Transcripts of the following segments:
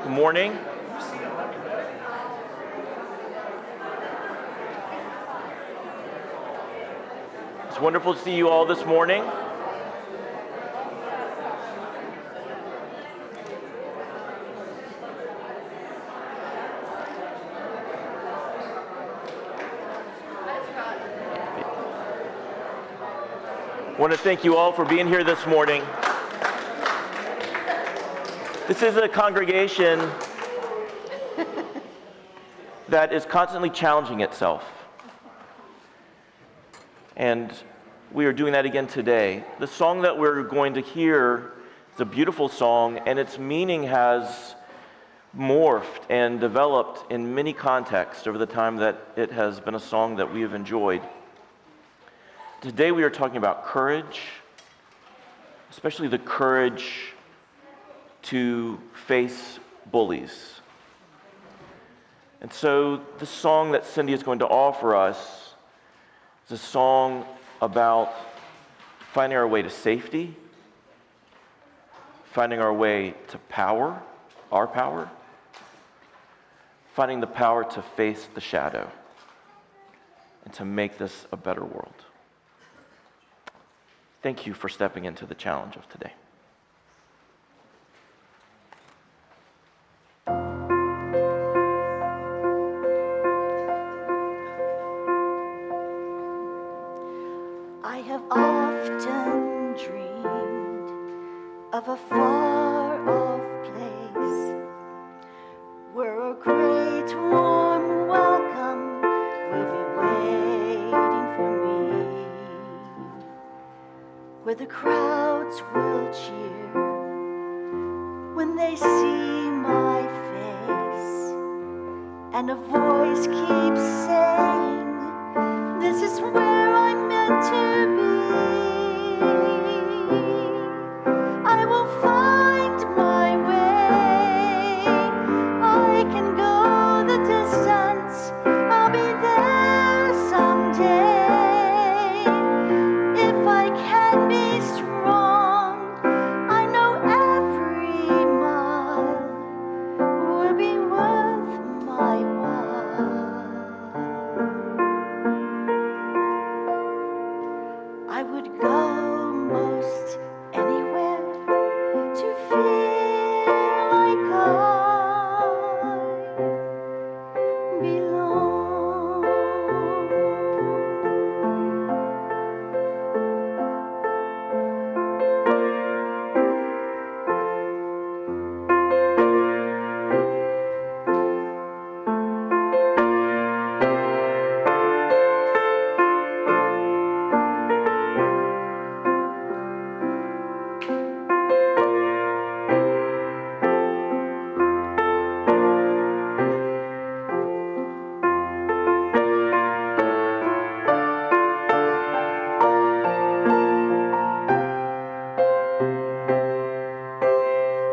Good morning. It's wonderful to see you all this morning. I want to thank you all for being here this morning. This is a congregation that is constantly challenging itself. And we are doing that again today. The song that we're going to hear is a beautiful song, and its meaning has morphed and developed in many contexts over the time that it has been a song that we have enjoyed. Today we are talking about courage, especially the courage to face bullies. And so the song that Cindy is going to offer us is a song about finding our way to safety, finding our way to power, our power, finding the power to face the shadow and to make this a better world. Thank you for stepping into the challenge of today. I have often dreamed of a far-off place where a great warm welcome will be waiting for me, where the crowds will cheer when they see my face, and a voice keeps saying, "This is where I'm meant to be." I will find my way. I can go the distance. I'll be there someday. If I can be strong, I know every mile will be worth my while. I would go most anywhere to feel like I belong.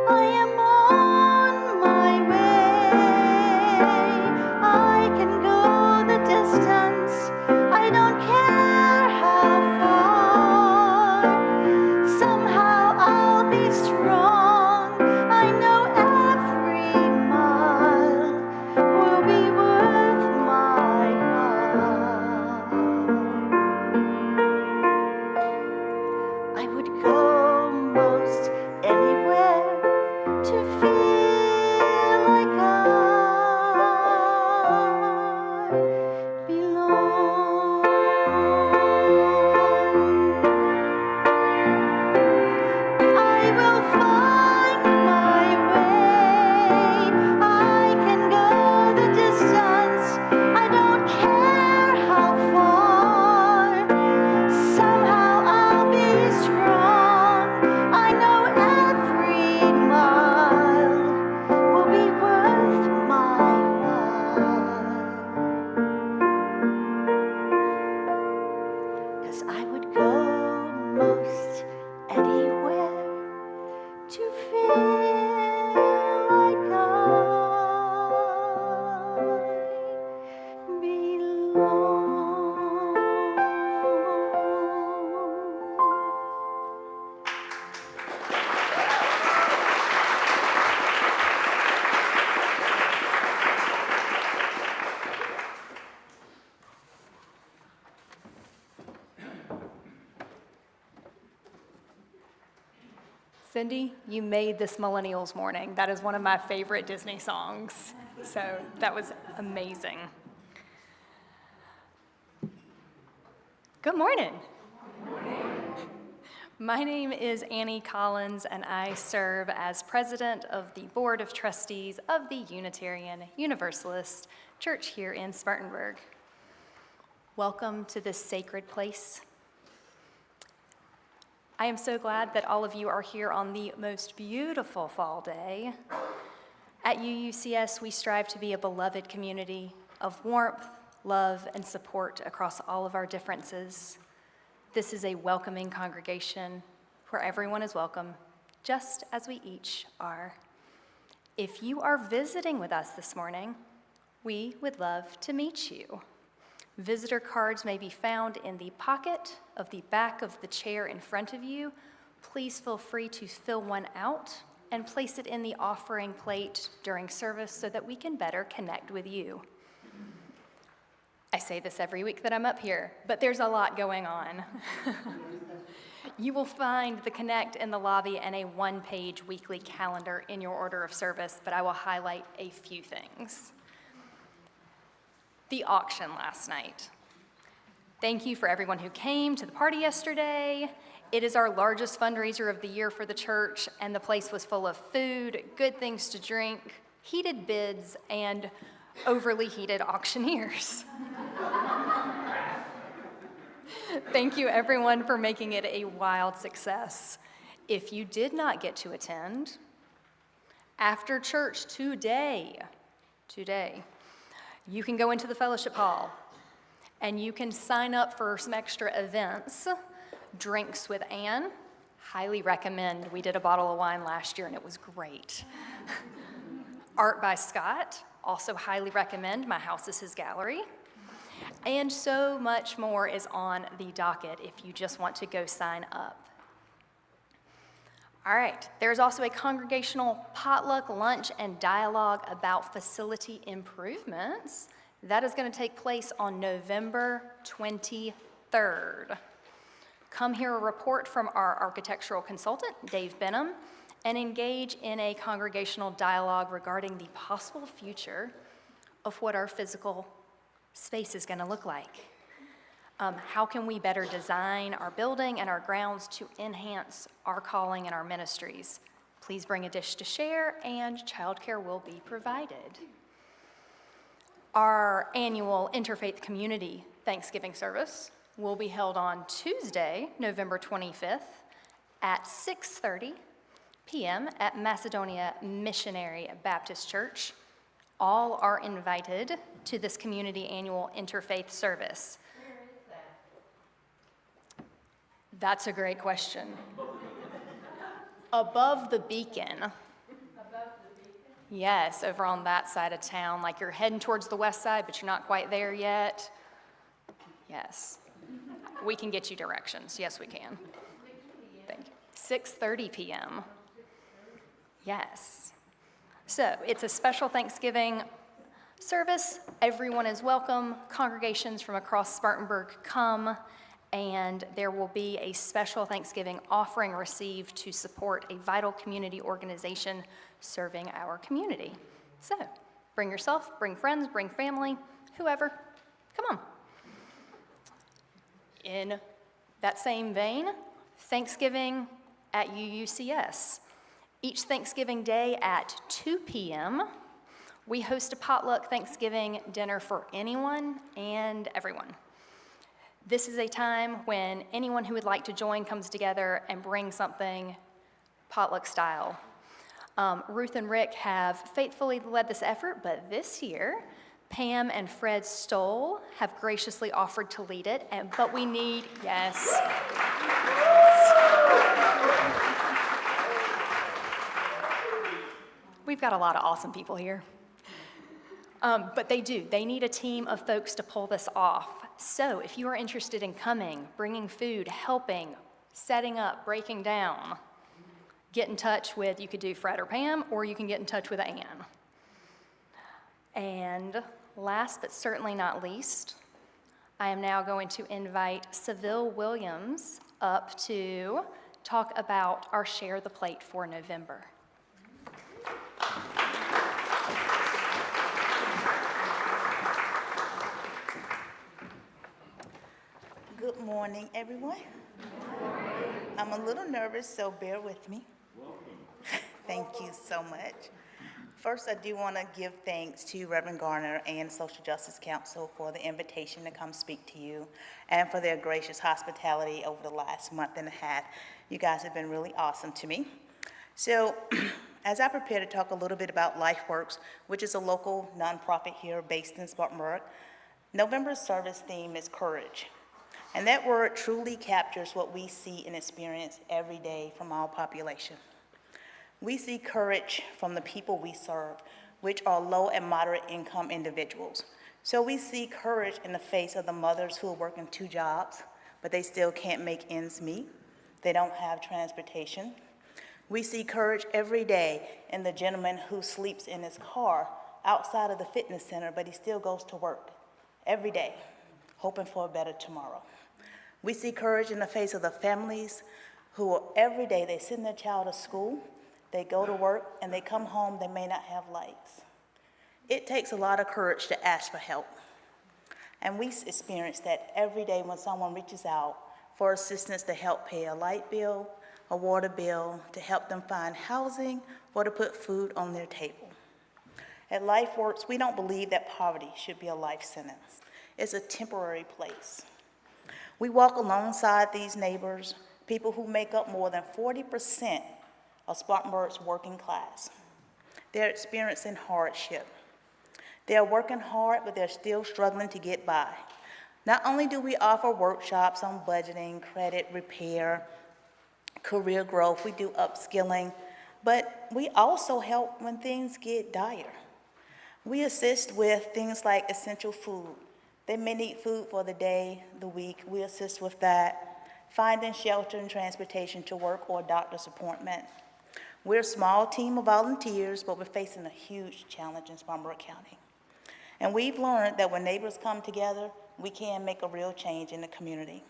I am on my way. I can go the distance. I don't care how far. Somehow I'll be strong. I know every mile will be worth my while. I would go most anywhere to feel like I belong. I will find my way. I can go the distance. I don't care how far. Somehow I'll be strong. I know every mile will be worth my while. 'Cause I would go most anywhere to feel like I belong. Cindy, you made this Millennials Morning. That is one of my favorite Disney songs. So that was amazing. Good morning. My name is Annie Collins, and I serve as president of the Board of Trustees of the Unitarian Universalist Church here in Spartanburg. Welcome to this sacred place. I am so glad that all of you are here on the most beautiful fall day. At UUCS, we strive to be a beloved community of warmth, love, and support across all of our differences. This is a welcoming congregation where everyone is welcome, just as we each are. If you are visiting with us this morning, we would love to meet you. Visitor cards may be found in the pocket of the back of the chair in front of you. Please feel free to fill one out and place it in the offering plate during service so that we can better connect with you. I say this every week that I'm up here, but there's a lot going on. You will find the Connect in the lobby and a one-page weekly calendar in your order of service, but I will highlight a few things. The auction last night. Thank you for everyone who came to the party yesterday. It is our largest fundraiser of the year for the church, and the place was full of food, good things to drink, heated bids, and overly heated auctioneers. Thank you, everyone, for making it a wild success. If you did not get to attend, after church today, you can go into the fellowship hall and you can sign up for some extra events. Drinks with Anne, highly recommend. We did a bottle of wine last year and it was great. Art by Scott, also highly recommend. My house is his gallery. And so much more is on the docket if you just want to go sign up. All right, there's also a congregational potluck lunch and dialogue about facility improvements. That is going to take place on November 23rd. Come hear a report from our architectural consultant, Dave Benham, and engage in a congregational dialogue regarding the possible future of what our physical space is going to look like. How can we better design our building and our grounds to enhance our calling and our ministries? Please bring a dish to share, and childcare will be provided. Our annual Interfaith Community Thanksgiving service will be held on Tuesday, November 25th at 6:30 p.m. at Macedonia Missionary Baptist Church. All are invited to this community annual interfaith service. That's a great question. Above the beacon. Above the beacon? Yes, over on that side of town, like you're heading towards the west side, but you're not quite there yet. Yes. We can get you directions. Yes, we can. Thank you. 6:30 p.m. Yes. So it's a special Thanksgiving service. Everyone is welcome. Congregations from across Spartanburg come. And there will be a special Thanksgiving offering received to support a vital community organization serving our community. So bring yourself, bring friends, bring family, whoever, come on. In that same vein, Thanksgiving at UUCS. Each Thanksgiving Day at 2 p.m., we host a potluck Thanksgiving dinner for anyone and everyone. This is a time when anyone who would like to join comes together and brings something potluck style. Ruth and Rick have faithfully led this effort, but this year, Pam and Fred Stoll have graciously offered to lead it, but we need, yes. We've got a lot of awesome people here. But they need a team of folks to pull this off. So if you are interested in coming, bringing food, helping, setting up, breaking down, get in touch with, you could do Fred or Pam, or you can get in touch with Anne. And last but certainly not least, I am now going to invite Seville Williams up to talk about our Share the Plate for November. Good morning, everyone. I'm a little nervous, so bear with me. Thank you so much. First, I do want to give thanks to Reverend Garner and Social Justice Council for the invitation to come speak to you and for their gracious hospitality over the last month and a half. You guys have been really awesome to me. So, as I prepare to talk a little bit about LifeWorks, which is a local nonprofit here based in Spartanburg, November's service theme is courage. And that word truly captures what we see and experience every day from our population. We see courage from the people we serve, which are low and moderate income individuals. So we see courage in the face of the mothers who are working 2 jobs, but they still can't make ends meet. They don't have transportation. We see courage every day in the gentleman who sleeps in his car outside of the fitness center, but he still goes to work every day, hoping for a better tomorrow. We see courage in the face of the families who are every day, they send their child to school, they go to work, and they come home, they may not have lights. It takes a lot of courage to ask for help. And we experience that every day when someone reaches out for assistance to help pay a light bill, a water bill, to help them find housing, or to put food on their table. At LifeWorks, we don't believe that poverty should be a life sentence. It's a temporary place. We walk alongside these neighbors, people who make up more than 40% of Spartanburg's working class. They're experiencing hardship. They're working hard, but they're still struggling to get by. Not only do we offer workshops on budgeting, credit repair, career growth, we do upskilling, but we also help when things get dire. We assist with things like essential food. They may need food for the day, the week. We assist with that. Finding shelter and transportation to work or a doctor's appointment. We're a small team of volunteers, but we're facing a huge challenge in Spartanburg County. And we've learned that when neighbors come together, we can make a real change in the community.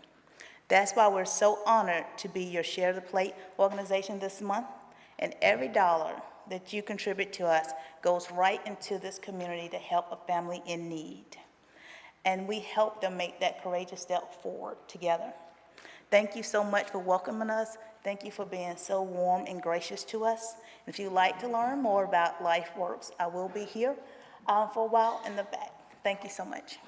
That's why we're so honored to be your Share the Plate organization this month. And every dollar that you contribute to us goes right into this community to help a family in need. And we help them make that courageous step forward together. Thank you so much for welcoming us. Thank you for being so warm and gracious to us. If you'd like to learn more about LifeWorks, I will be here for a while in the back. Thank you so much.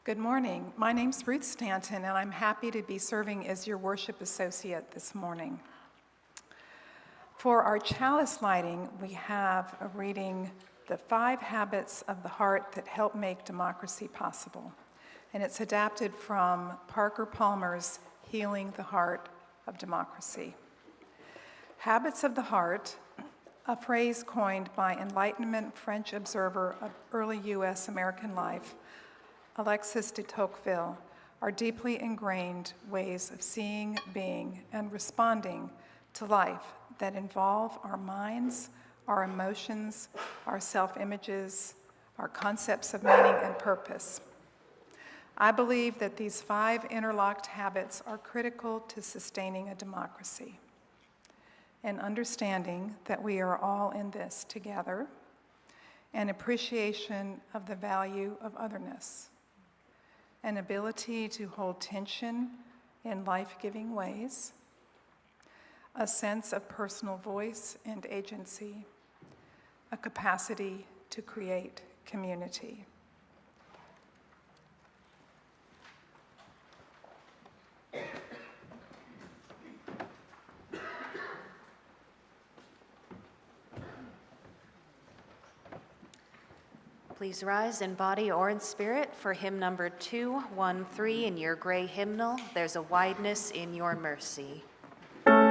Good morning. My name's Ruth Stanton, and I'm happy to be serving as your worship associate this morning. For our chalice lighting, we have a reading, The 5 Habits of the Heart That Help Make Democracy Possible. And it's adapted from Parker Palmer's Healing the Heart of Democracy. Habits of the heart, a phrase coined by Enlightenment French observer of early U.S. American life, Alexis de Tocqueville, are deeply ingrained ways of seeing, being, and responding to life that involve our minds, our emotions, our self-images, our concepts of meaning and purpose. I believe that these 5 interlocked habits are critical to sustaining a democracy. An understanding that we are all in this together, an appreciation of the value of otherness, an ability to hold tension in life-giving ways, a sense of personal voice and agency, a capacity to create community. Please rise in body or in spirit for hymn number 213 in your gray hymnal, There's a Wideness in Your Mercy. There's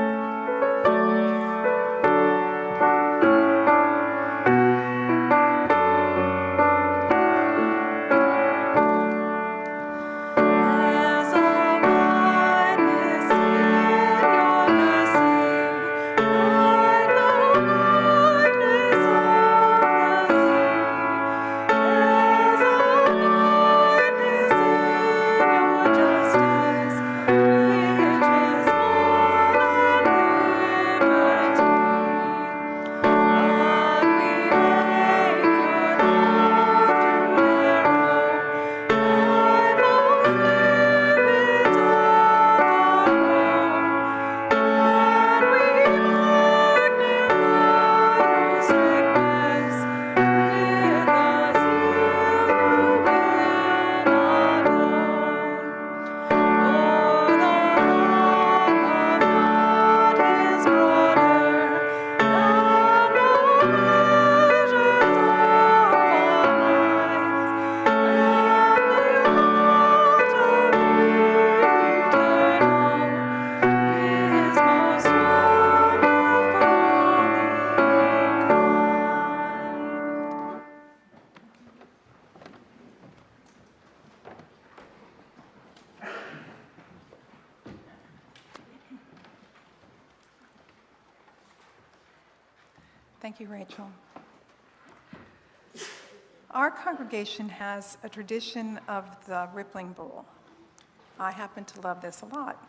Thank you, Rachel. Our congregation has a tradition of the rippling bowl. I happen to love this a lot.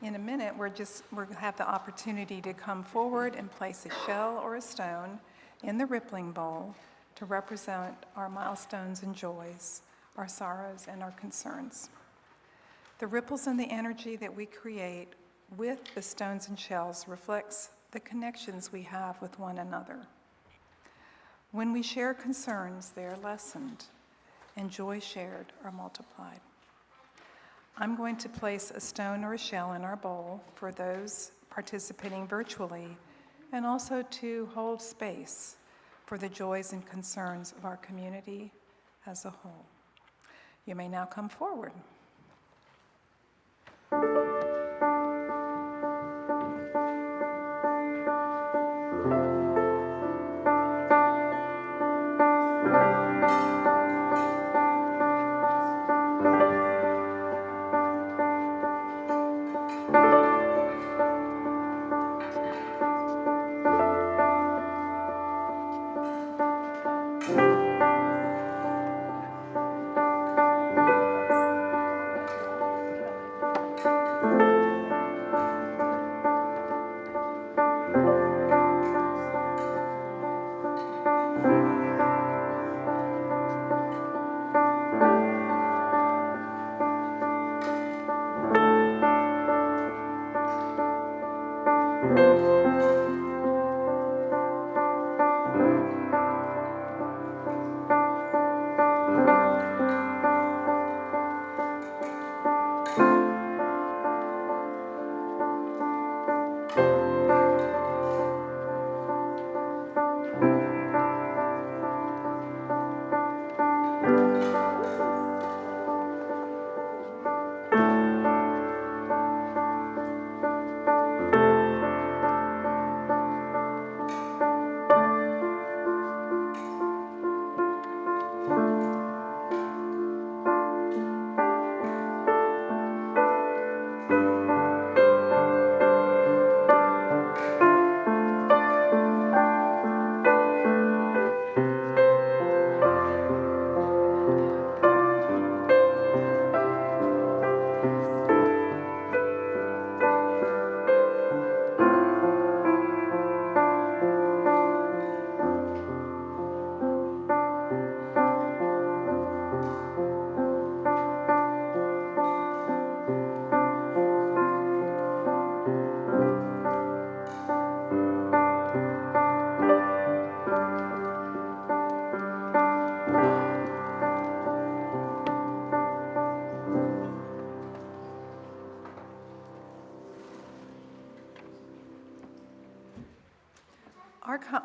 In a minute, we're going to have the opportunity to come forward and place a shell or a stone in the rippling bowl to represent our milestones and joys, our sorrows and our concerns. The ripples and the energy that we create with the stones and shells reflects the connections we have with one another. When we share concerns, they are lessened, and joy shared are multiplied. I'm going to place a stone or a shell in our bowl for those participating virtually, and also to hold space for the joys and concerns of our community as a whole. You may now come forward.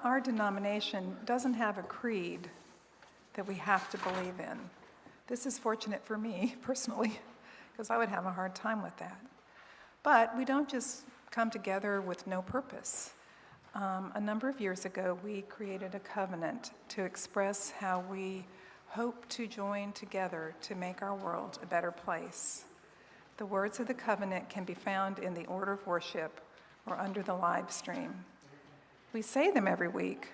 Our denomination doesn't have a creed that we have to believe in. This is fortunate for me personally, because I would have a hard time with that. But we don't just come together with no purpose. A number of years ago, we created a covenant to express how we hope to join together to make our world a better place. The words of the covenant can be found in the order of worship or under the live stream. We say them every week,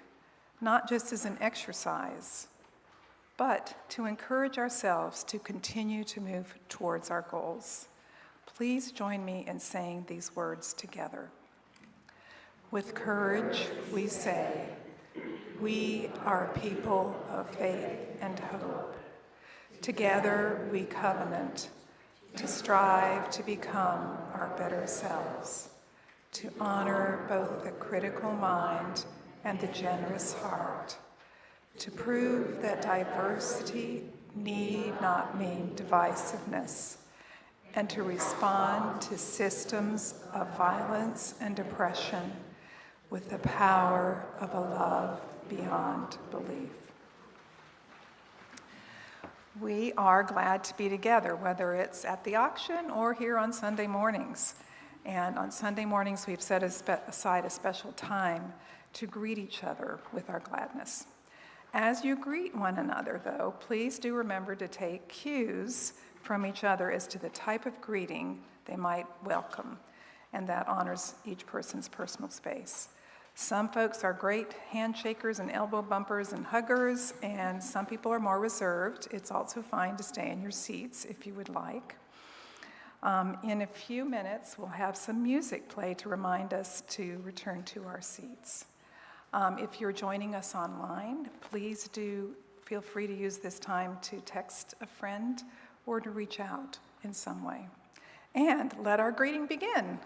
not just as an exercise, but to encourage ourselves to continue to move towards our goals. Please join me in saying these words together. With courage, we say, we are people of faith and hope. Together we covenant to strive to become our better selves, to honor both the critical mind and the generous heart, to prove that diversity need not mean divisiveness, and to respond to systems of violence and oppression with the power of a love beyond belief. We are glad to be together, whether it's at the auction or here on Sunday mornings. And on Sunday mornings, we've set aside a special time to greet each other with our gladness. As you greet one another, though, please do remember to take cues from each other as to the type of greeting they might welcome, and that honors each person's personal space. Some folks are great handshakers and elbow bumpers and huggers, and some people are more reserved. It's also fine to stay in your seats if you would like. In a few minutes, we'll have some music play to remind us to return to our seats. If you're joining us online, please do feel free to use this time to text a friend or to reach out in some way. And let our greeting begin.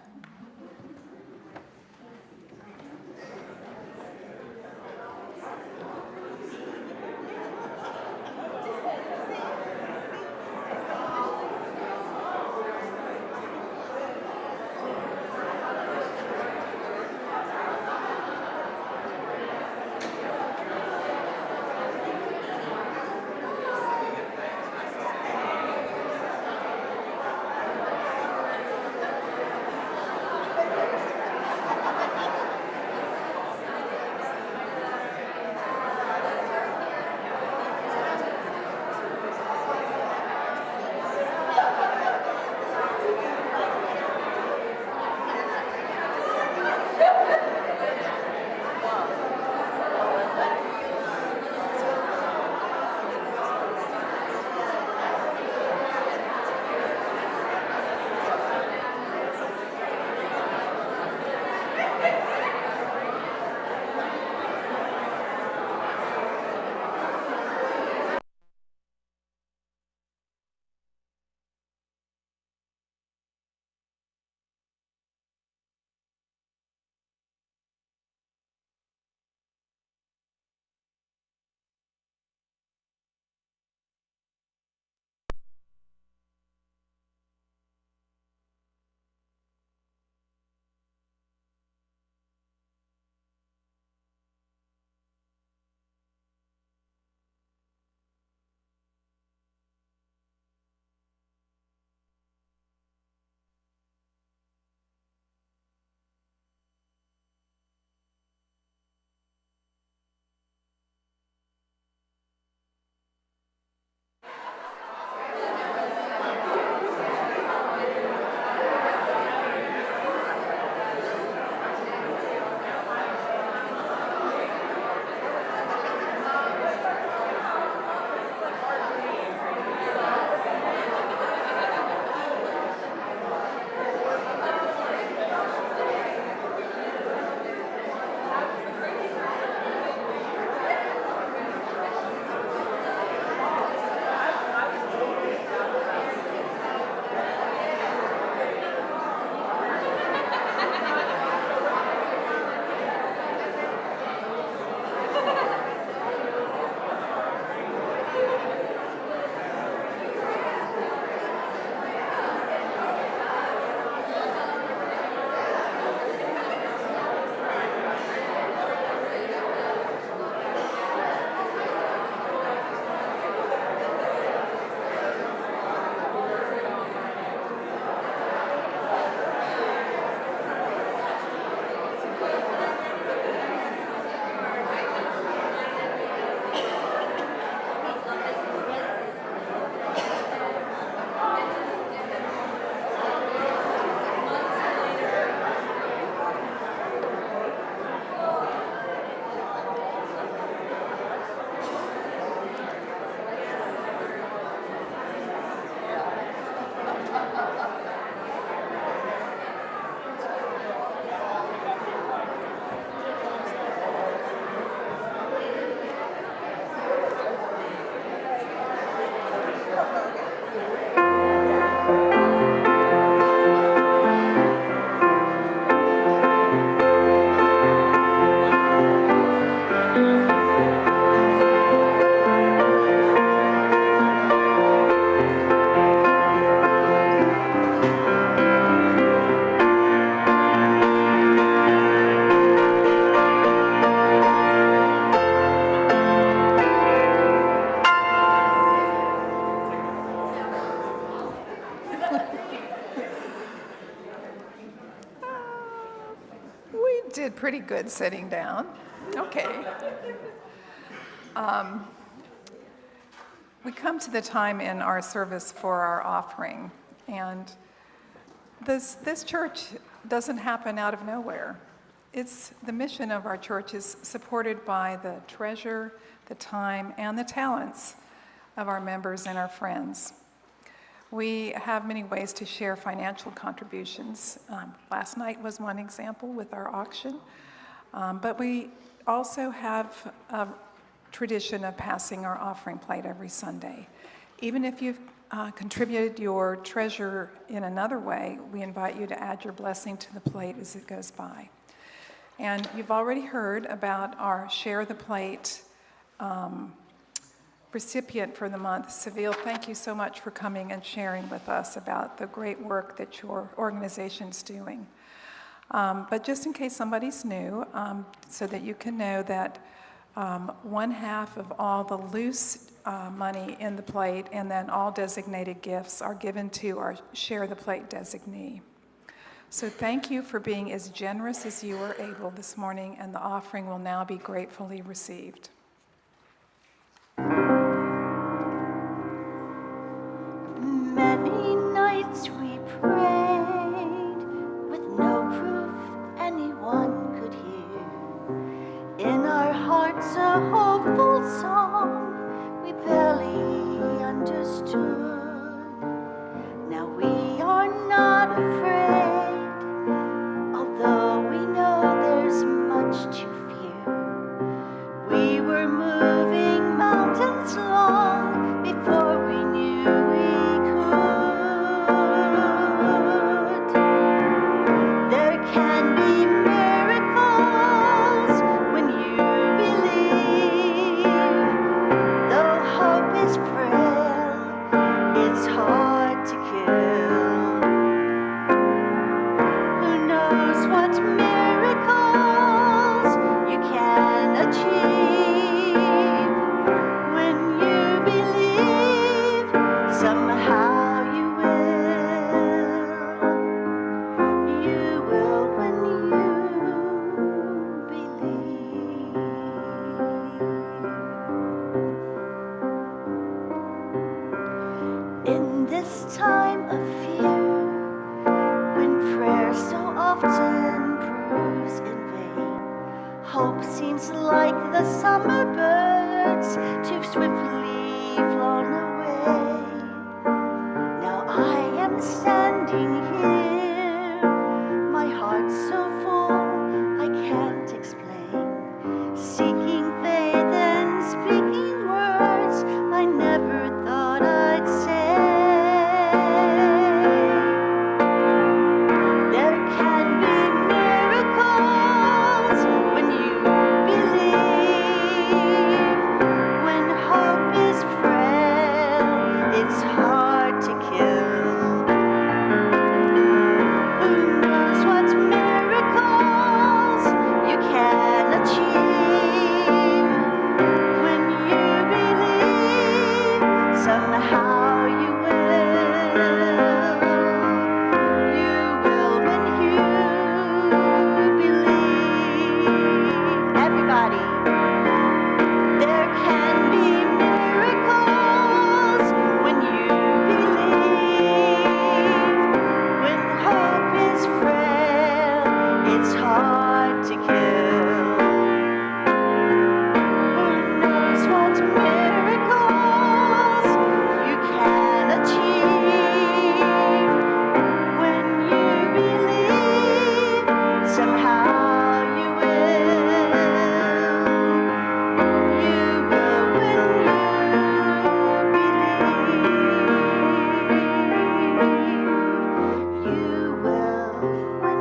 Did pretty good sitting down. Okay. We come to the time in our service for our offering, and this church doesn't happen out of nowhere. The mission of our church is supported by the treasure, the time, and the talents of our members and our friends. We have many ways to share financial contributions. Last night was one example with our auction, but we also have a tradition of passing our offering plate every Sunday. Even if you've contributed your treasure in another way, we invite you to add your blessing to the plate as it goes by. And you've already heard about our Share the Plate recipient for the month. Seville, thank you so much for coming and sharing with us about the great work that your organization's doing. But just in case somebody's new, so that you can know that 1/2 of all the loose money in the plate and then all designated gifts are given to our Share the Plate designee. So thank you for being as generous as you were able this morning, and the offering will now be gratefully received. Many nights we prayed with no proof anyone could hear. In our hearts a hopeful song we barely understood. Now we are not afraid, although we know there's much to fear. We were moving mountains long before we knew we could. There can be miracles when you believe. Though hope is frail, it's hard to kill. Who knows what miracles you can achieve when you believe? Somehow you will. You will when you believe. In this time of fear, when prayer so often proves in vain, hope seems like the summer birds too swiftly flown away. Now I am standing here, my heart so full I can't explain, seeking faith and speaking words I never thought I'd say. There can be miracles when you believe. When hope is frail, it's hard to kill. Who knows what miracles you can achieve when you believe? Somehow you will. You will when you believe. Everybody. There can be miracles when you believe. When hope is frail, it's hard to kill. Who knows what miracles you can achieve when you believe? Somehow you will. You will when you believe. You will when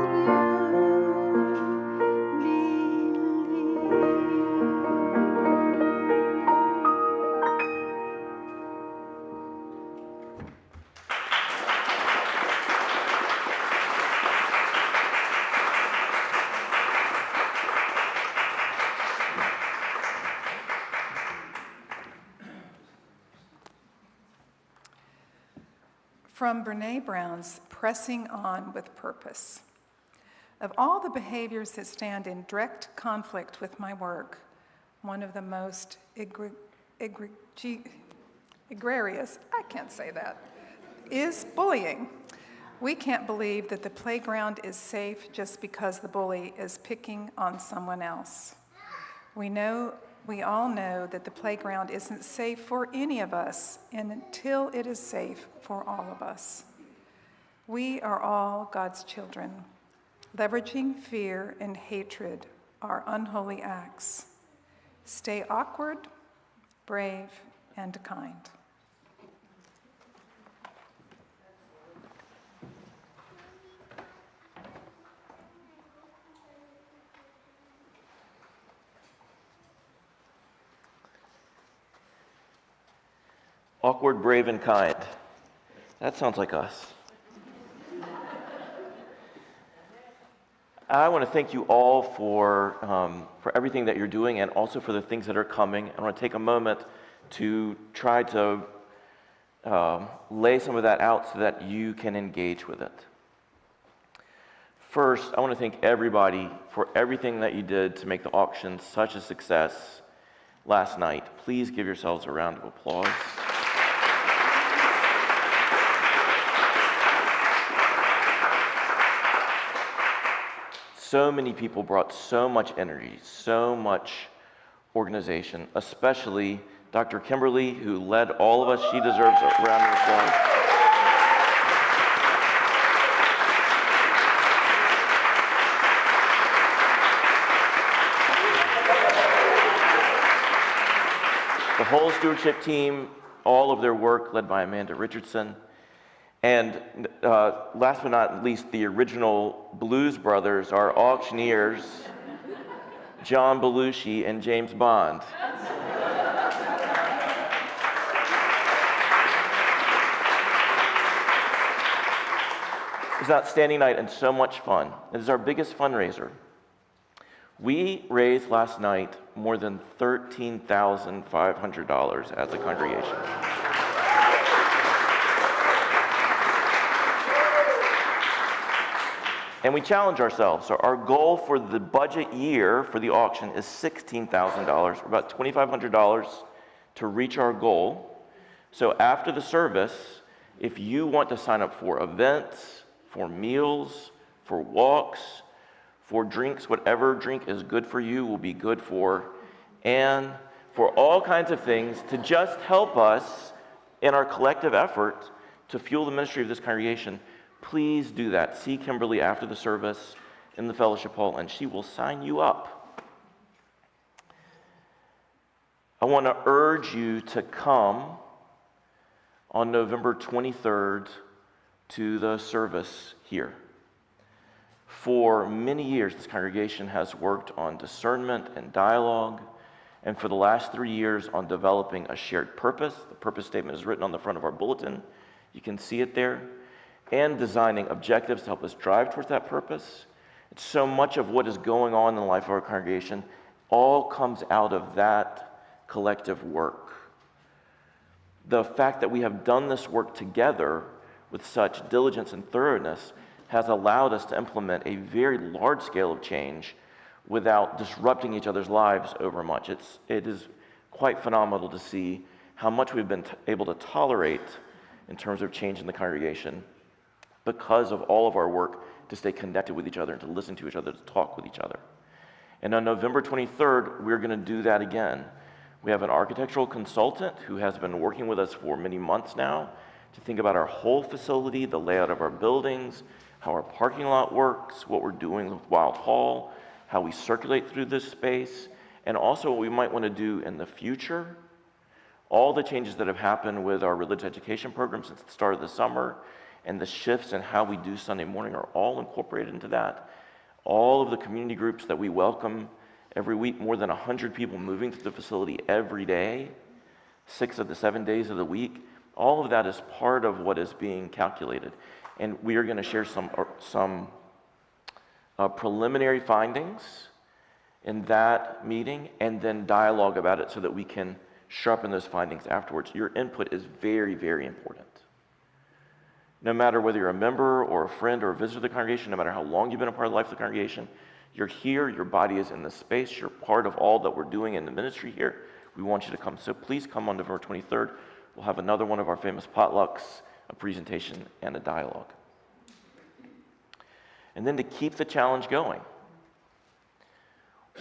From Brene Brown's Pressing On with Purpose. Of all the behaviors that stand in direct conflict with my work, one of the most egregious, I can't say that, is bullying. We can't believe that the playground is safe just because the bully is picking on someone else. We all know that the playground isn't safe for any of us until it is safe for all of us. We are all God's children. Leveraging fear and hatred are unholy acts. Stay awkward, brave, and kind. Awkward, brave, and kind. That sounds like us. I want to thank you all for everything that you're doing and also for the things that are coming. I want to take a moment to try to lay some of that out so that you can engage with it. First, I want to thank everybody for everything that you did to make the auction such a success last night. Please give yourselves a round of applause. So many people brought so much energy, so much organization, especially Dr. Kimberly, who led all of us. She deserves a round of applause. The whole stewardship team, all of their work led by Amanda Richardson. And last but not least, the original Blues Brothers, our auctioneers, John Belushi and James Bond. It was an outstanding night and so much fun. It is our biggest fundraiser. We raised last night more than $13,500 as a congregation. And we challenge ourselves. So our goal for the budget year for the auction is $16,000, about $2,500 to reach our goal. So after the service, if you want to sign up for events, for meals, for walks, for drinks, whatever drink is good for you will be good for, and for all kinds of things to just help us in our collective effort to fuel the ministry of this congregation, please do that. See Kimberly after the service in the fellowship hall, and she will sign you up. I want to urge you to come on November 23rd to the service here. For many years, this congregation has worked on discernment and dialogue, and for the last 3 years on developing a shared purpose. The purpose statement is written on the front of our bulletin. You can see it there. And designing objectives to help us drive towards that purpose. It's so much of what is going on in the life of our congregation all comes out of that collective work. The fact that we have done this work together with such diligence and thoroughness has allowed us to implement a very large scale of change without disrupting each other's lives over much. It is quite phenomenal to see how much we've been able to tolerate in terms of change in the congregation because of all of our work to stay connected with each other and to listen to each other, to talk with each other. And on November 23rd, we're going to do that again. We have an architectural consultant who has been working with us for many months now to think about our whole facility, the layout of our buildings, how our parking lot works, what we're doing with Wild Hall, how we circulate through this space, and also what we might want to do in the future. All the changes that have happened with our religious education program since the start of the summer and the shifts in how we do Sunday morning are all incorporated into that. All of the community groups that we welcome every week, more than 100 people moving to the facility every day, 6 of the 7 days of the week, all of that is part of what is being calculated. And we are going to share some preliminary findings in that meeting and then dialogue about it so that we can sharpen those findings afterwards. Your input is very, very important. No matter whether you're a member or a friend or a visitor to the congregation, no matter how long you've been a part of the life of the congregation, you're here, your body is in this space, you're part of all that we're doing in the ministry here. We want you to come. So please come on November 23rd. We'll have another one of our famous potlucks, a presentation, and a dialogue. and then to keep the challenge going.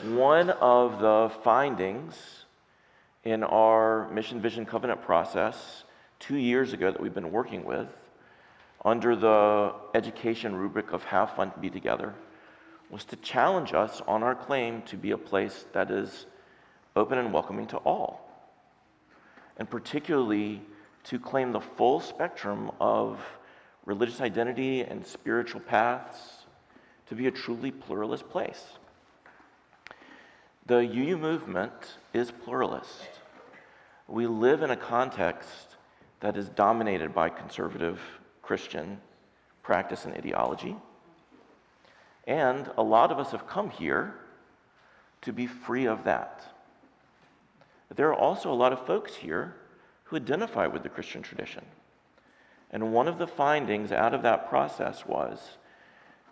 One of the findings in our Mission Vision Covenant process 2 years ago that we've been working with under the education rubric of Have Fun, Be Together was to challenge us on our claim to be a place that is open and welcoming to all, and particularly to claim the full spectrum of religious identity and spiritual paths to be a truly pluralist place. The UU movement is pluralist. We live in a context that is dominated by conservative Christian practice and ideology. And a lot of us have come here to be free of that. But there are also a lot of folks here who identify with the Christian tradition. And one of the findings out of that process was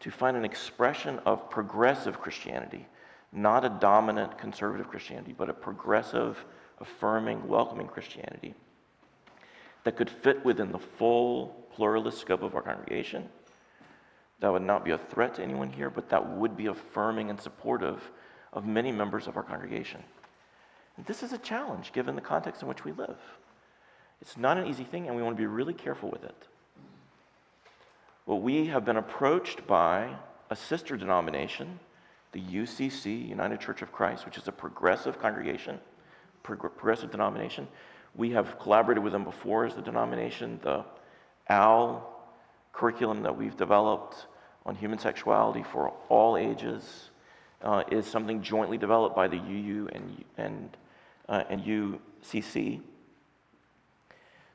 to find an expression of progressive Christianity, not a dominant conservative Christianity, but a progressive, affirming, welcoming Christianity that could fit within the full pluralist scope of our congregation, that would not be a threat to anyone here, but that would be affirming and supportive of many members of our congregation. And this is a challenge given the context in which we live. It's not an easy thing, and we want to be really careful with it. Well, we have been approached by a sister denomination, the UCC, United Church of Christ, which is a progressive congregation, progressive denomination. We have collaborated with them before as the denomination. The OWL curriculum that we've developed on human sexuality for all ages is something jointly developed by the UU and UCC.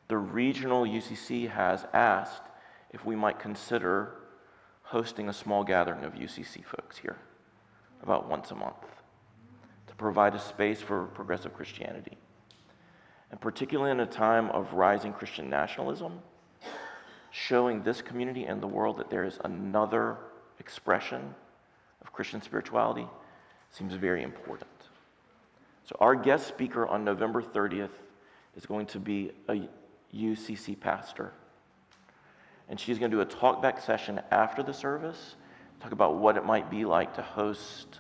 The regional UCC has asked if we might consider hosting a small gathering of UCC folks here about once a month to provide a space for progressive Christianity. And particularly in a time of rising Christian nationalism, showing this community and the world that there is another expression of Christian spirituality seems very important. So our guest speaker on November 30th is going to be a UCC pastor. And she's going to do a talkback session after the service, talk about what it might be like to host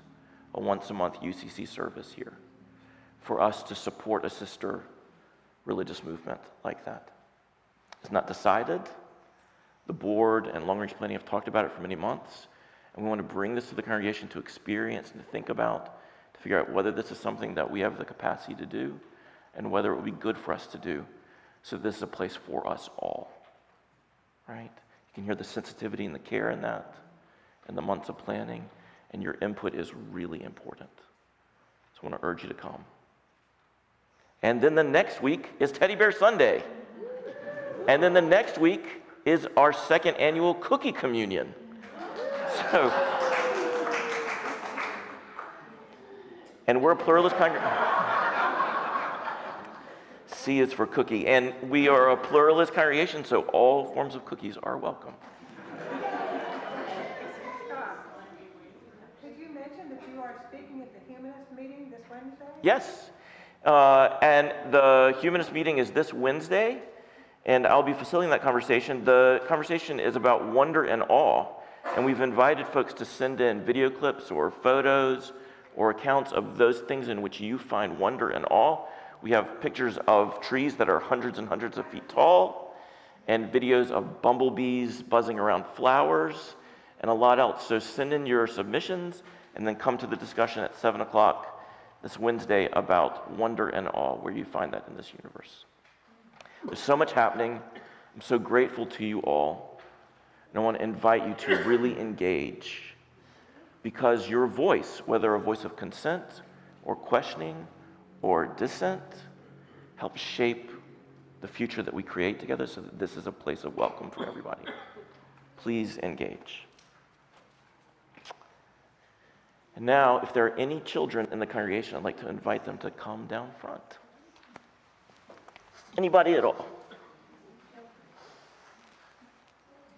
a once-a-month UCC service here for us to support a sister religious movement like that. It's not decided. The board and long-range planning have talked about it for many months, and we want to bring this to the congregation to experience and to think about, to figure out whether this is something that we have the capacity to do and whether it would be good for us to do, so this is a place for us all, right? You can hear the sensitivity and the care in that, and the months of planning, and your input is really important. So I want to urge you to come. And then the next week is Teddy Bear Sunday. And then the next week is our second annual cookie communion. So, and we're a pluralist congregation. C is for cookie. And we are a pluralist congregation, so all forms of cookies are welcome. Did you mention that you are speaking at the Humanist meeting this Wednesday? Yes. And the Humanist meeting is this Wednesday, and I'll be facilitating that conversation. The conversation is about wonder and awe, and we've invited folks to send in video clips or photos or accounts of those things in which you find wonder and awe. We have pictures of trees that are hundreds and hundreds of feet tall, and videos of bumblebees buzzing around flowers, and a lot else. So send in your submissions, and then come to the discussion at 7 o'clock this Wednesday about wonder and awe, where you find that in this universe. There's so much happening. I'm so grateful to you all. And I want to invite you to really engage, because your voice, whether a voice of consent or questioning or dissent, helps shape the future that we create together, so that this is a place of welcome for everybody. Please engage. And now, if there are any children in the congregation, I'd like to invite them to come down front. Anybody at all?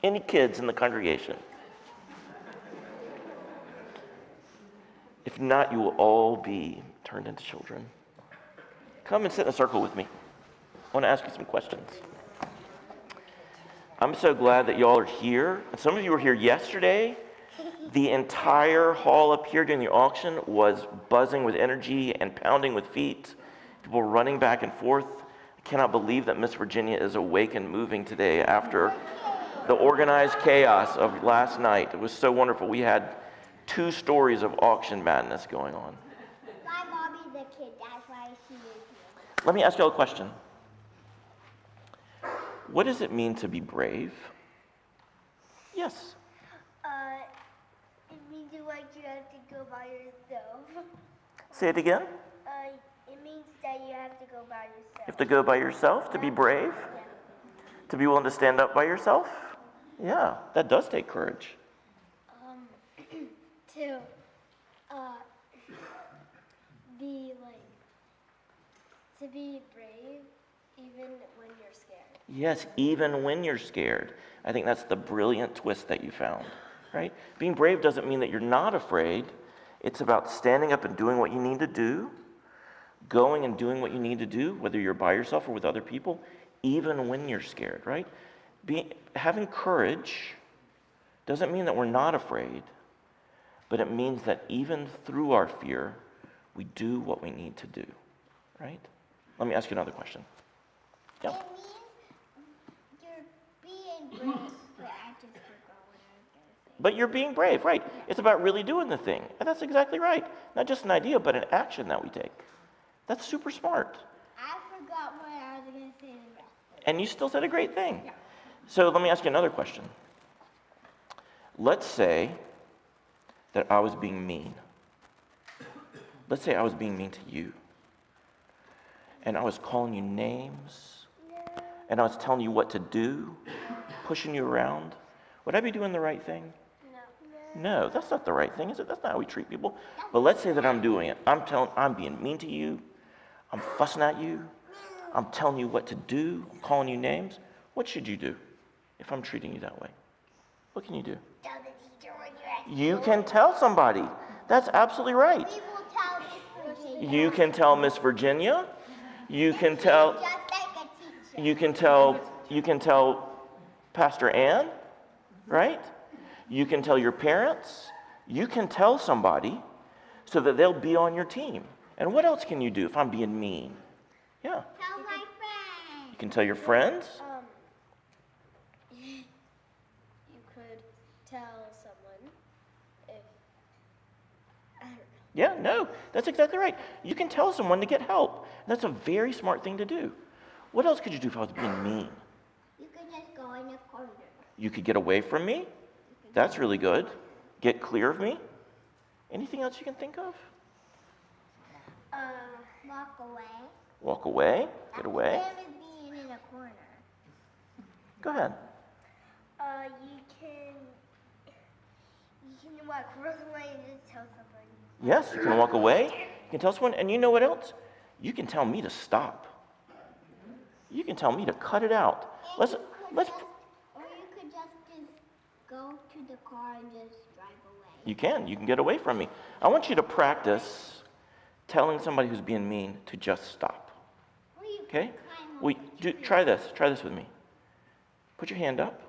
Any kids in the congregation? If not, you will all be turned into children. Come and sit in a circle with me. I want to ask you some questions. I'm so glad that y'all are here. And some of you were here yesterday, The entire hall up here during the auction was buzzing with energy and pounding with feet. People running back and forth. I cannot believe that Miss Virginia is awake and moving today after the organized chaos of last night. It was so wonderful. We had 2 stories of auction madness going on. My mommy's a kid, that's why she is here. Let me ask you all a question. What does it mean to be brave? Yes. It means like you have to go by yourself. Say it again. It means that you have to go by yourself. You have to go by yourself to be brave? To be willing to stand up by yourself? Yeah, that does take courage. To be like, to be brave even when you're scared. Yes, even when you're scared. I think that's the brilliant twist that you found, right? Being brave doesn't mean that you're not afraid. It's about standing up and doing what you need to do, going and doing what you need to do, whether you're by yourself or with other people, even when you're scared, right? Having courage doesn't mean that we're not afraid, but it means that even through our fear, we do what we need to do, right? Let me ask you another question. Yeah. It means you're being brave, but I just forgot what I was going to say. But you're being brave, right? It's about really doing the thing. And that's exactly right. Not just an idea, but an action that we take. That's super smart. I forgot what I was going to say the rest of it. And you still said a great thing. So let me ask you another question. Let's say that I was being mean. Let's say I was being mean to you. And I was calling you names. And I was telling you what to do, pushing you around. Would I be doing the right thing? No, that's not the right thing, is it? That's not how we treat people. But let's say that I'm doing it. I'm being mean to you. I'm fussing at you. I'm telling you what to do. I'm calling you names. What should you do if I'm treating you that way? What can you do? Tell the teacher when you're at You can tell somebody. That's absolutely right. We will tell Miss Virginia. You can tell Miss Virginia. You can tell. Just like a teacher. You can tell Pastor Ann, right? You can tell your parents. You can tell somebody so that they'll be on your team. And what else can you do if I'm being mean? Yeah. Tell my friend. You can tell your friends. You could tell someone if, I don't know. Yeah, no, that's exactly right. You can tell someone to get help. That's a very smart thing to do. What else could you do if I was being mean? You could just go in the corner. You could get away from me. That's really good. Get clear of me. Anything else you can think of? Walk away. Walk away. Get away. Same as being in a corner. Go ahead. You can walk real away and just tell somebody. Yes, you can walk away. You can tell someone, and you know what else? You can tell me to stop. You can tell me to cut it out. Or Let's. you could just go to the car and just drive away. You can get away from me. I want you to practice telling somebody who's being mean to just stop. Or you Okay? could climb up Try this. Try this with me. Put your hand up,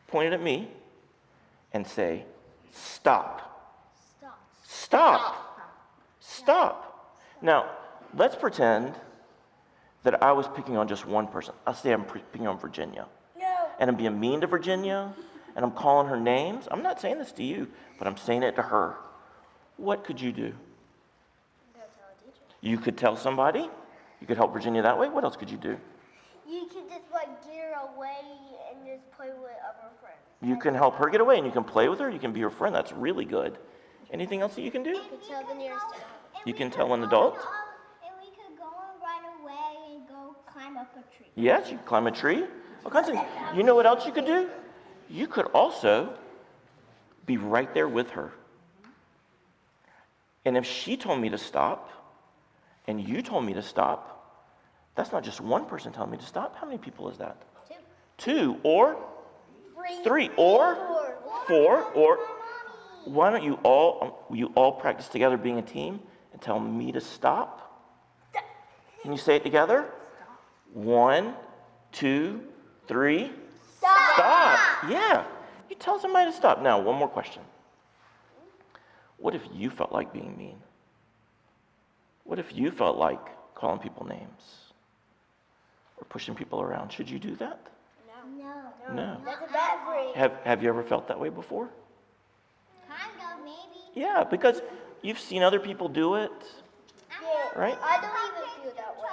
point it at me, and say, stop. Stop. Stop. Stop. Now, let's pretend that I was picking on just one person. I'll say I'm picking on Virginia. No. And I'm being mean to Virginia, and I'm calling her names. I'm not saying this to you, but I'm saying it to her. What could you do? Go tell a teacher. You could tell somebody. You could help Virginia that way. What else could you do? You can just get her away and just play with other friends. You can help her get away, and you can play with her. You can be her friend. That's really good. Anything else that you can do? You could tell the nearest adult. You can tell an adult. And we could go and run away and go climb up a tree. Yes, you can climb a tree. All kinds of things. You know what else you could do? You could also be right there with her. And if she told me to stop, and you told me to stop, that's not just one person telling me to stop. How many people is that? Two, or three, or four, or why don't you all practice together being a team and tell me to stop? Can you say it together? 1, 2, 3. Stop. Yeah. You tell somebody to stop. Now, one more question. What if you felt like being mean? What if you felt like calling people names or pushing people around? Should you do that? No. No. That's a bad break. Have you ever felt that way before? Kind of, maybe. Yeah, because you've seen other people do it, right? I don't even feel that way.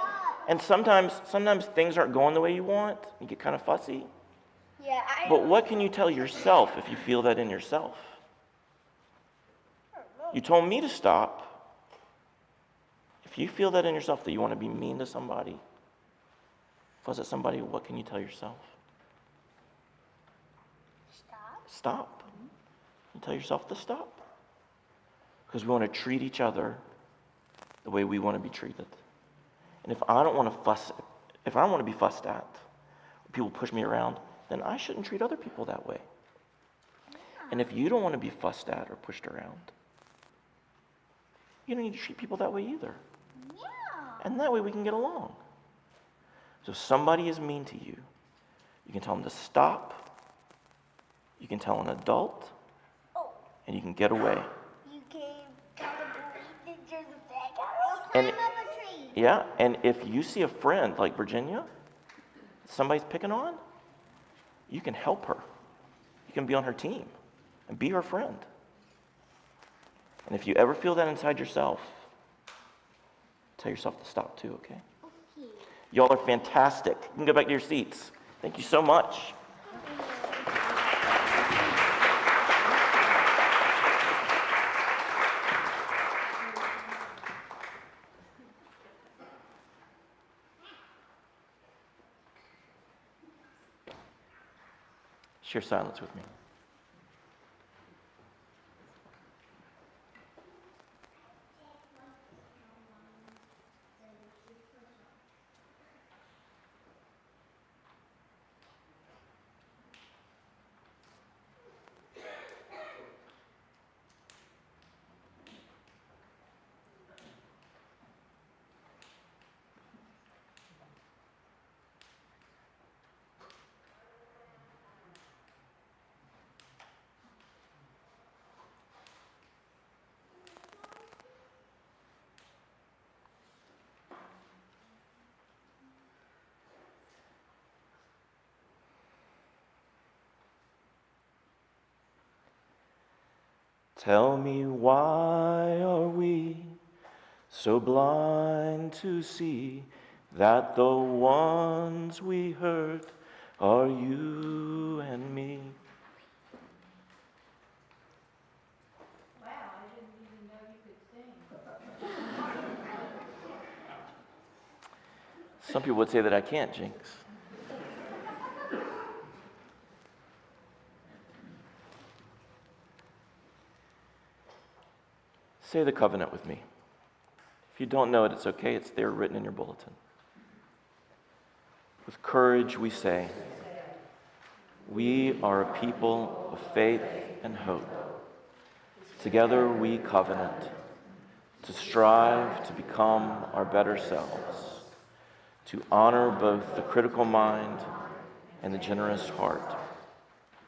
And sometimes things aren't going the way you want. You get kind of fussy. Yeah, But what can you tell yourself if you feel that in yourself? You told me to stop. If you feel that in yourself, that you want to be mean to somebody, fuss at somebody, what can you tell yourself? Stop. You tell yourself to stop. Because we want to treat each other the way we want to be treated. And if I don't want to be fussed at, or people push me around, then I shouldn't treat other people that way. And if you don't want to be fussed at or pushed around, you don't need to treat people that way either. And that way we can get along. So if somebody is mean to you, you can tell them to stop. You can tell an adult, and you can get away. You came kind of believe there's a bag. And Climb up a tree. yeah, and if you see a friend like Virginia, somebody's picking on, you can help her. You can be on her team and be her friend. And if you ever feel that inside yourself, tell yourself to stop too, okay? Y'all are fantastic. You can go back to your seats. Thank you so much. Share silence with me. Tell me, why are we so blind to see that the ones we hurt are you and me? Wow, I didn't even know you could sing. Some people would say that I can't, Jinx. Say the covenant with me. If you don't know it, it's okay. It's there written in your bulletin. With courage we say, we are a people of faith and hope. Together we covenant to strive to become our better selves, to honor both the critical mind and the generous heart,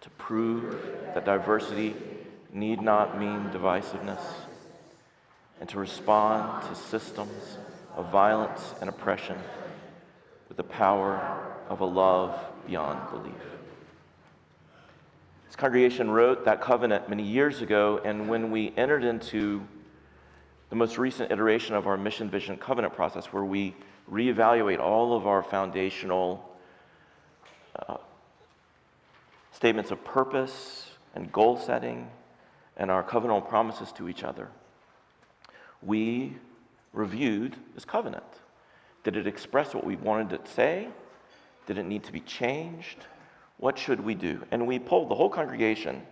to prove that diversity need not mean divisiveness, and to respond to systems of violence and oppression with the power of a love beyond belief. This congregation wrote that covenant many years ago, and when we entered into the most recent iteration of our mission, vision, covenant process, where we reevaluate all of our foundational statements of purpose and goal setting and our covenantal promises to each other, we reviewed this covenant. Did it express what we wanted it to say? Did it need to be changed? What should we do? And we polled the whole congregation,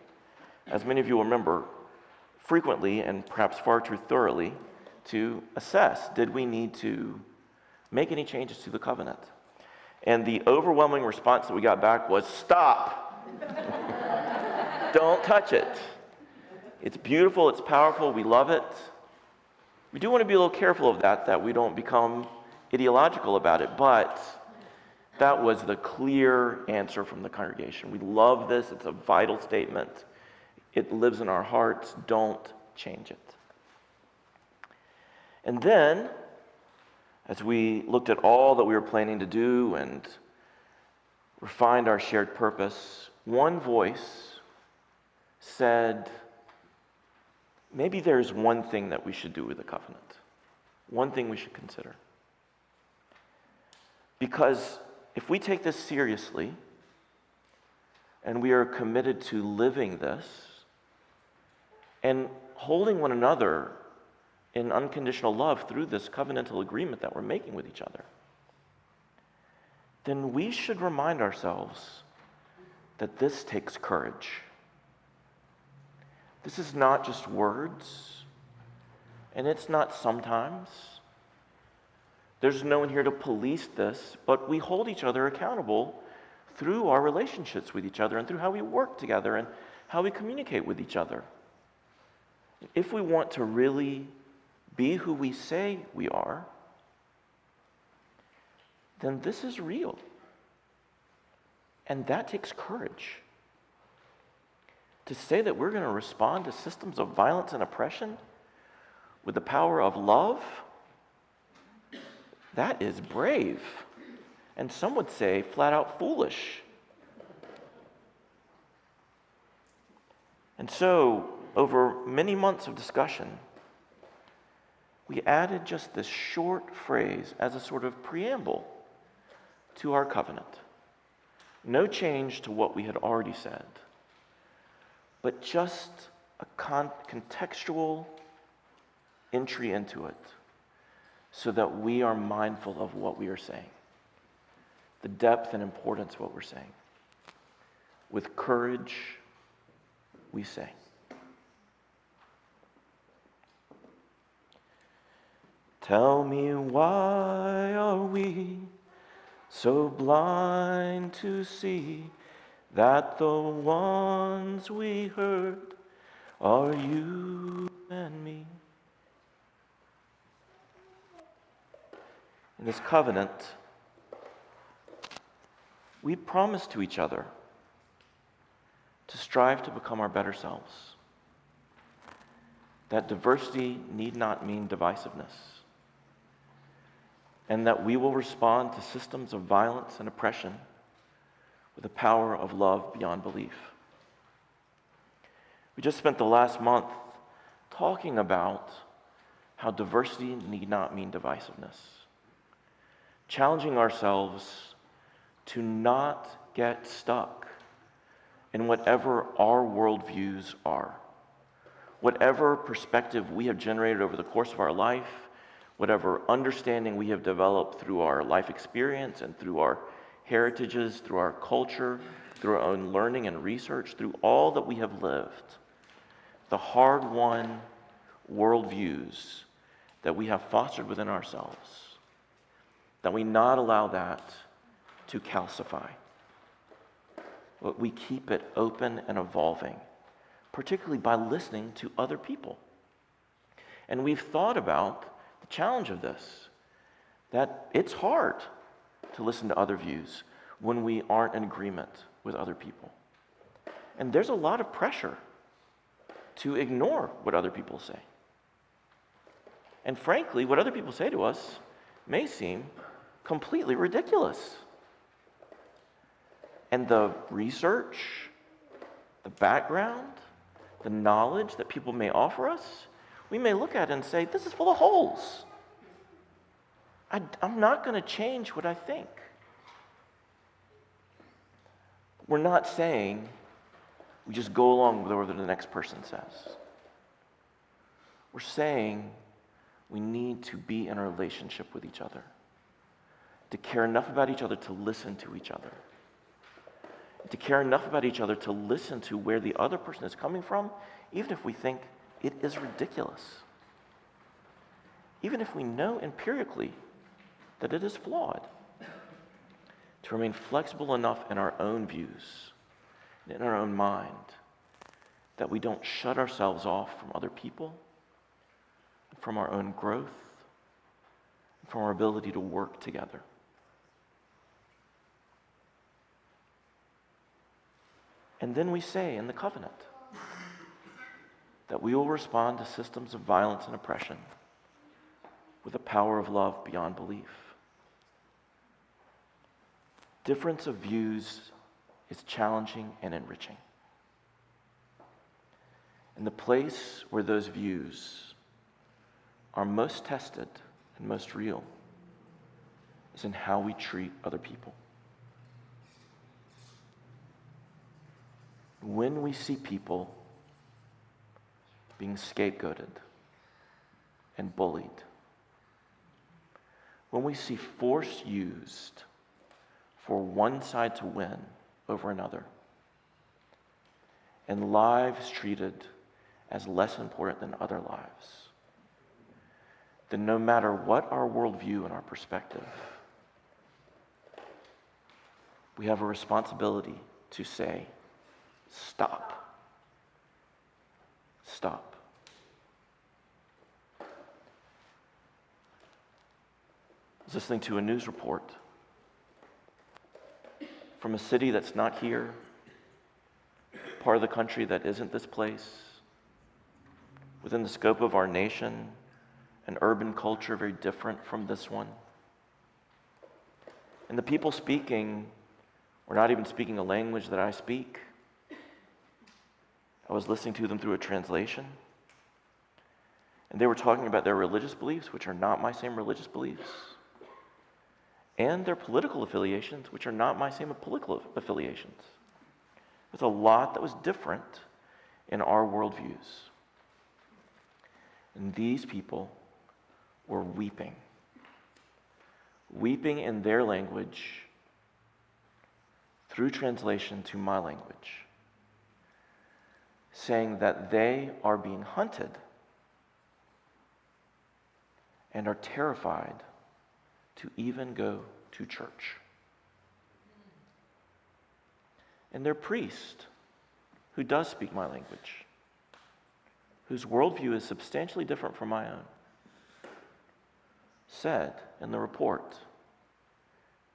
as many of you will remember, frequently and perhaps far too thoroughly, to assess, did we need to make any changes to the covenant? And the overwhelming response that we got back was, stop! Don't touch it. It's beautiful, it's powerful, we love it. We do want to be a little careful of that we don't become ideological about it, but That was the clear answer from the congregation. We love this. It's a vital statement. It lives in our hearts. Don't change it. And then, as we looked at all that we were planning to do and refined our shared purpose, one voice said, maybe there's one thing that we should do with the covenant. One thing we should consider. Because if we take this seriously, and we are committed to living this, and holding one another in unconditional love through this covenantal agreement that we're making with each other, then we should remind ourselves that this takes courage. This is not just words, and it's not sometimes. There's no one here to police this, but we hold each other accountable through our relationships with each other and through how we work together and how we communicate with each other. If we want to really be who we say we are, then this is real. And that takes courage. To say that we're going to respond to systems of violence and oppression with the power of love, that is brave. And some would say flat out foolish. And so, over many months of discussion, we added just this short phrase as a sort of preamble to our covenant. No change to what we had already said, but just a contextual entry into it so that we are mindful of what we are saying, the depth and importance of what we're saying. With courage, we say. Tell me, why are we so blind to see that the ones we hurt are you and me? In this covenant, we promise to each other to strive to become our better selves. That diversity need not mean divisiveness. And that we will respond to systems of violence and oppression with the power of love beyond belief. We just spent the last month talking about how diversity need not mean divisiveness. Challenging ourselves to not get stuck in whatever our worldviews are. Whatever perspective we have generated over the course of our life, whatever understanding we have developed through our life experience and through our heritages, through our culture, through our own learning and research, through all that we have lived, the hard-won worldviews that we have fostered within ourselves, that we not allow that to calcify. But we keep it open and evolving, particularly by listening to other people. And we've thought about the challenge of this, that it's hard to listen to other views when we aren't in agreement with other people. And there's a lot of pressure to ignore what other people say. And frankly, what other people say to us may seem completely ridiculous. And the research, the background, the knowledge that people may offer us, we may look at it and say, this is full of holes. I'm not going to change what I think. We're not saying we just go along with whatever the next person says. We're saying we need to be in a relationship with each other, to care enough about each other to listen to each other, to care enough about each other to listen to where the other person is coming from, even if we think it is ridiculous. Even if we know empirically that it is flawed. To remain flexible enough in our own views, in our own mind, that we don't shut ourselves off from other people, from our own growth, from our ability to work together. And then we say in the covenant that we will respond to systems of violence and oppression with a power of love beyond belief. Difference of views is challenging and enriching. And the place where those views are most tested and most real is in how we treat other people. When we see people being scapegoated and bullied, when we see force used for one side to win over another, and lives treated as less important than other lives, then no matter what our worldview and our perspective, we have a responsibility to say, stop. Stop. I was listening to a news report from a city that's not here, part of the country that isn't this place, within the scope of our nation, an urban culture very different from this one. And the people speaking were not even speaking a language that I speak. I was listening to them through a translation. And they were talking about their religious beliefs, which are not my same religious beliefs, and their political affiliations, which are not my same political affiliations. There's a lot that was different in our worldviews. And these people were weeping. Weeping in their language through translation to my language, saying that they are being hunted and are terrified to even go to church. And their priest, who does speak my language, whose worldview is substantially different from my own, said in the report,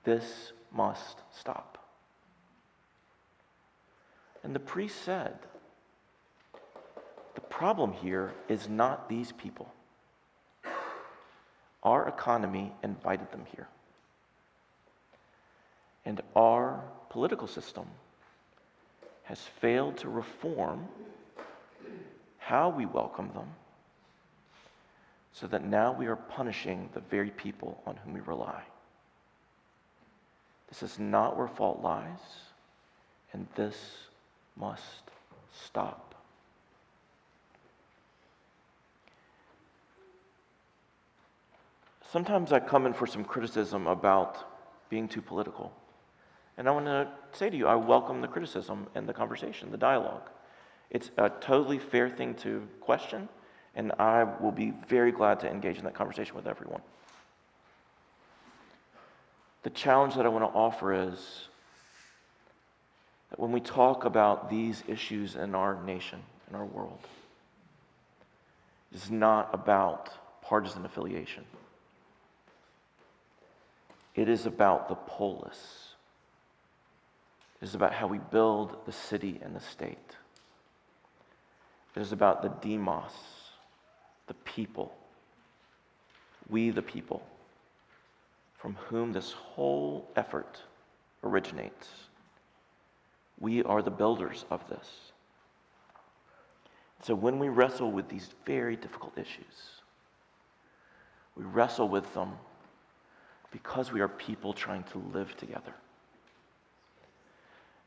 "This must stop." And the priest said, the problem here is not these people. Our economy invited them here. And our political system has failed to reform how we welcome them, so that now we are punishing the very people on whom we rely. This is not where fault lies, and this must stop. Sometimes I come in for some criticism about being too political. And I want to say to you, I welcome the criticism and the conversation, the dialogue. It's a totally fair thing to question, and I will be very glad to engage in that conversation with everyone. The challenge that I want to offer is that when we talk about these issues in our nation, in our world, it's not about partisan affiliation. It is about the polis. It is about how we build the city and the state. It is about the demos, the people, we the people, from whom this whole effort originates. We are the builders of this. So when we wrestle with these very difficult issues, we wrestle with them because we are people trying to live together.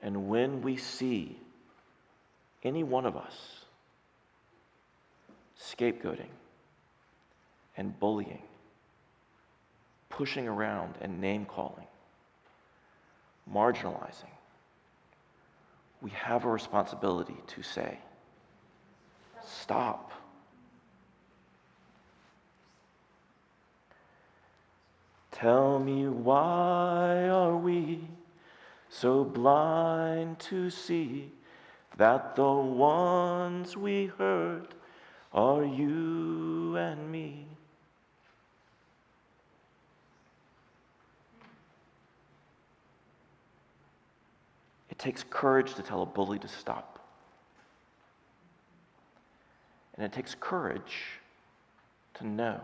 And when we see any one of us scapegoating and bullying, pushing around and name-calling, marginalizing, we have a responsibility to say, stop. Tell me, why are we so blind to see that the ones we hurt are you and me? It takes courage to tell a bully to stop. And it takes courage to know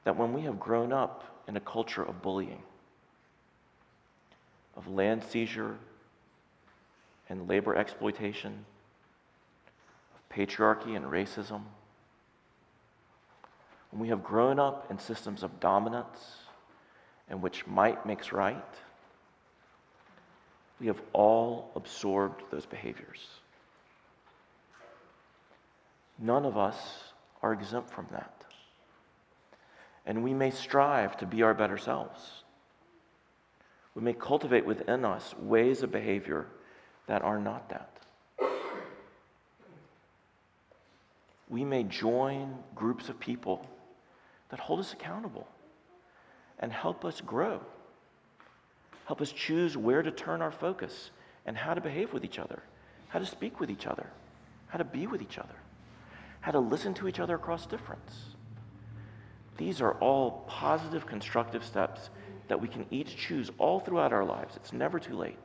that when we have grown up in a culture of bullying, of land seizure and labor exploitation, of patriarchy and racism, when we have grown up in systems of dominance in which might makes right, we have all absorbed those behaviors. None of us are exempt from that. And we may strive to be our better selves. We may cultivate within us ways of behavior that are not that. We may join groups of people that hold us accountable and help us grow, help us choose where to turn our focus and how to behave with each other, how to speak with each other, how to be with each other, how to listen to each other across difference. These are all positive, constructive steps that we can each choose all throughout our lives. It's never too late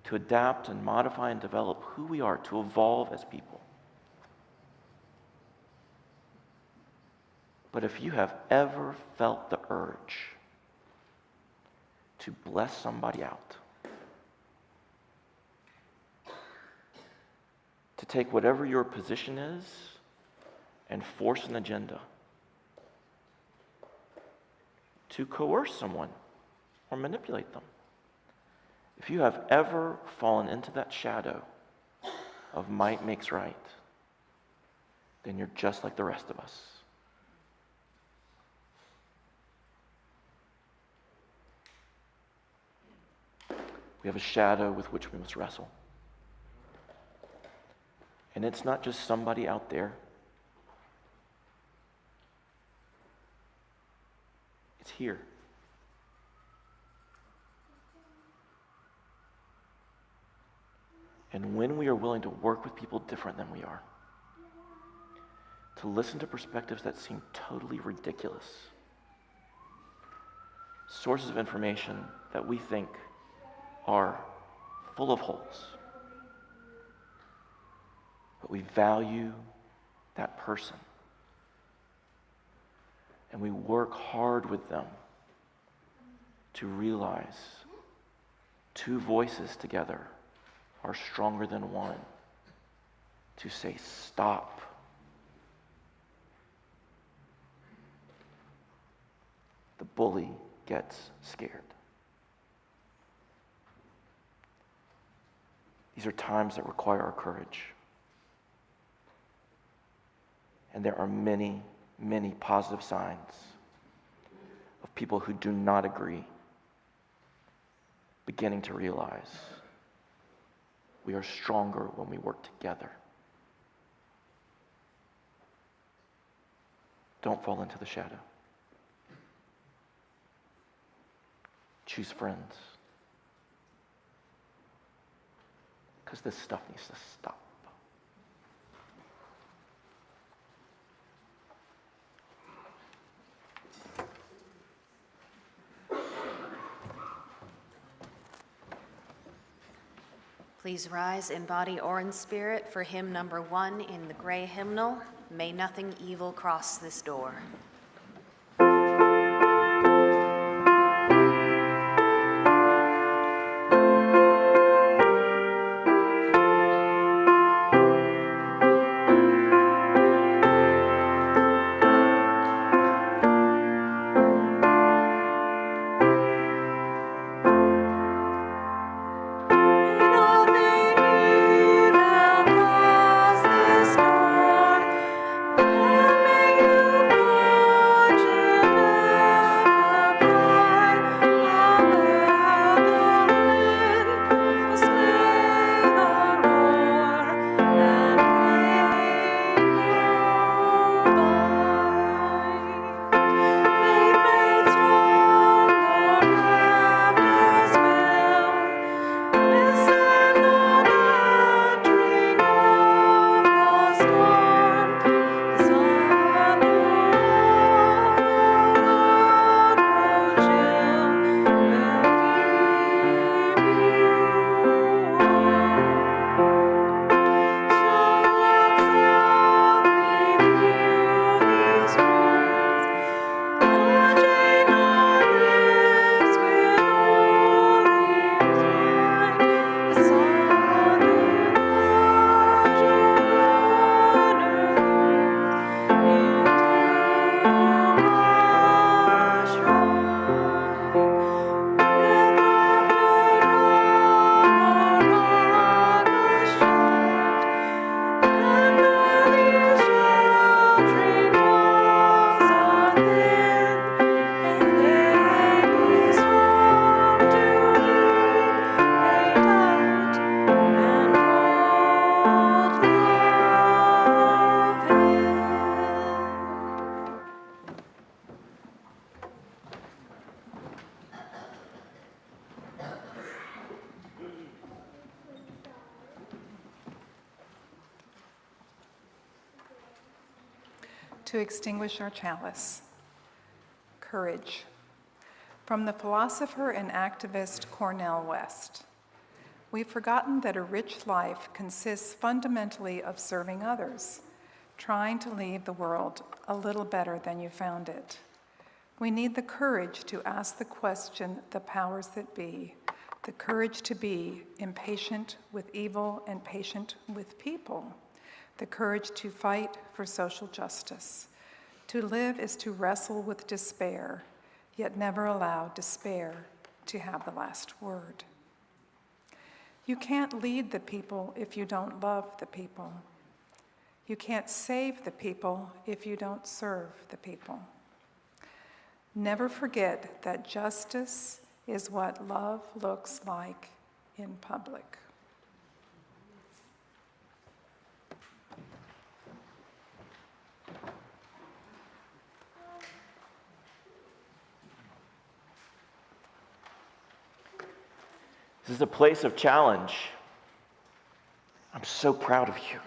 to adapt and modify and develop who we are, to evolve as people. But if you have ever felt the urge to bless somebody out, to take whatever your position is and force an agenda, to coerce someone or manipulate them, if you have ever fallen into that shadow of might makes right, then you're just like the rest of us. We have a shadow with which we must wrestle. And it's not just somebody out there. It's here. And when we are willing to work with people different than we are, to listen to perspectives that seem totally ridiculous, sources of information that we think are full of holes, but we value that person, and we work hard with them to realize two voices together are stronger than one, to say stop. The bully gets scared. These are times that require our courage. And there are many, many positive signs of people who do not agree beginning to realize we are stronger when we work together. Don't fall into the shadow. Choose friends. Because this stuff needs to stop. Please rise in body or in spirit for hymn number 1 in the gray hymnal, May Nothing Evil Cross This Door. May to extinguish our chalice. Courage. From the philosopher and activist Cornel West. We've forgotten that a rich life consists fundamentally of serving others, trying to leave the world a little better than you found it. We need the courage to ask the question, the powers that be, the courage to be impatient with evil and patient with people, the courage to fight for social justice. To live is to wrestle with despair, yet never allow despair to have the last word. You can't lead the people if you don't love the people. You can't save the people if you don't serve the people. Never forget that justice is what love looks like in public. This is a place of challenge. I'm so proud of you.